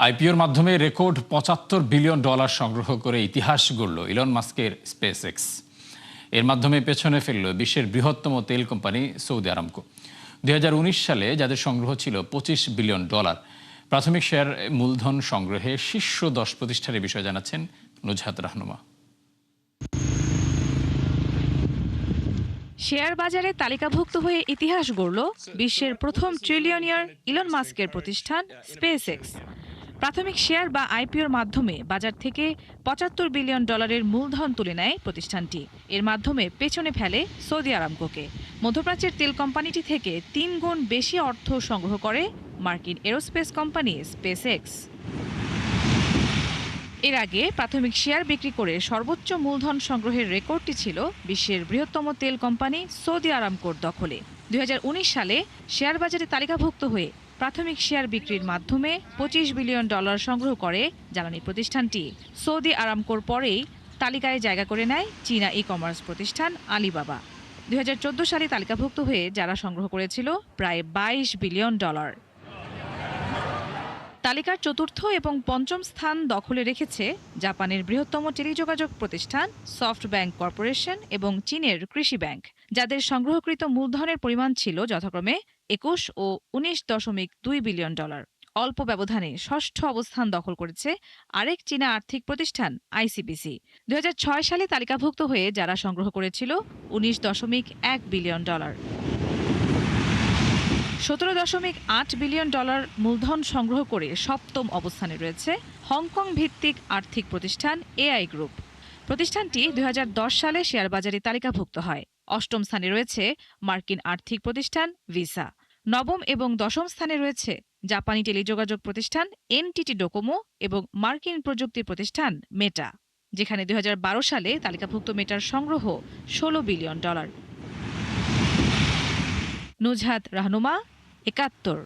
আইপিওর মাধ্যমে record $75 billion সংগ্রহ করে ইতিহাস গড়ল ইলন মাস্কের স্পেসএক্স। এর মাধ্যমে পেছনে ফেলল বিশ্বের বৃহত্তম তেল কোম্পানি সৌদি আরামকো। 2019 সালে যাদের সংগ্রহ ছিল $25 বিলিয়ন। প্রাথমিক শেয়ার মূলধন সংগ্রহে শীর্ষ 10 প্রতিষ্ঠানের বিষয়ে জানাচ্ছেন নুজহাত রাহনুমা। শেয়ার বাজারে তালিকাভুক্ত হয়ে ইতিহাস গড়ল বিশ্বের প্রথম ট্রিলিয়নিয়ার ইলন মাস্কের প্রতিষ্ঠান স্পেসএক্স। প্রাথমিক শেয়ার বা আইপিওর মাধ্যমে বাজার থেকে $75 বিলিয়ন মূলধন তুলে নেয় প্রতিষ্ঠানটি। এর মাধ্যমে পেছনে ফেলে সৌদি আরামকোকে। মধ্যপ্রাচ্যের তেল কোম্পানিটি থেকে 3 গুণ বেশি অর্থ সংগ্রহ করে মার্কিন এরোস্পেস কোম্পানি স্পেসএক্স। এর আগে প্রাথমিক শেয়ার বিক্রি করে সর্বোচ্চ মূলধন সংগ্রহের রেকর্ডটি ছিল বিশ্বের বৃহত্তম তেল কোম্পানি সৌদি আরামকোর দখলে। 2019 সালে শেয়ার বাজারে তালিকাভুক্ত হয়ে প্রাথমিক শেয়ার বিক্রির মাধ্যমে $25 বিলিয়ন সংগ্রহ করে জ্বালানি প্রতিষ্ঠানটি। সৌদি আরামকোর পরেই তালিকায় জায়গা করে নেয় চীনা ই কমার্স প্রতিষ্ঠান আলিবাবা। 2014 সালে তালিকাভুক্ত হয়ে যারা সংগ্রহ করেছিল প্রায় $22 বিলিয়ন। তালিকার চতুর্থ এবং পঞ্চম স্থান দখলে রেখেছে জাপানের বৃহত্তম টেলিযোগাযোগ প্রতিষ্ঠান সফটব্যাংক কর্পোরেশন এবং চীনের কৃষি ব্যাংক, যাদের সংগ্রহকৃত মূলধনের পরিমাণ ছিল যথাক্রমে $21 ও $19.2 বিলিয়ন। অল্প ব্যবধানে ষষ্ঠ অবস্থান দখল করেছে আরেক চীনা আর্থিক প্রতিষ্ঠান আইসিবিসি। 2006 সালে তালিকাভুক্ত হয়ে যারা সংগ্রহ করেছিল $19.1 বিলিয়ন। $17.8 বিলিয়ন মূলধন সংগ্রহ করে সপ্তম অবস্থানে রয়েছে হংকং ভিত্তিক আর্থিক প্রতিষ্ঠান এআই গ্রুপ। প্রতিষ্ঠানটি 2010 সালে শেয়ার বাজারে তালিকাভুক্ত হয়। অষ্টম স্থানে রয়েছে মার্কিন আর্থিক প্রতিষ্ঠান ভিসা। নবম এবং দশম স্থানে রয়েছে জাপানি টেলিযোগাযোগ প্রতিষ্ঠান এনটিটি ডোকোমো এবং মার্কিন প্রযুক্তি প্রতিষ্ঠান মেটা, যেখানে 2012 সালে তালিকাভুক্ত মেটার সংগ্রহ $16 বিলিয়ন। নুজহাত রাহনুমা, 71।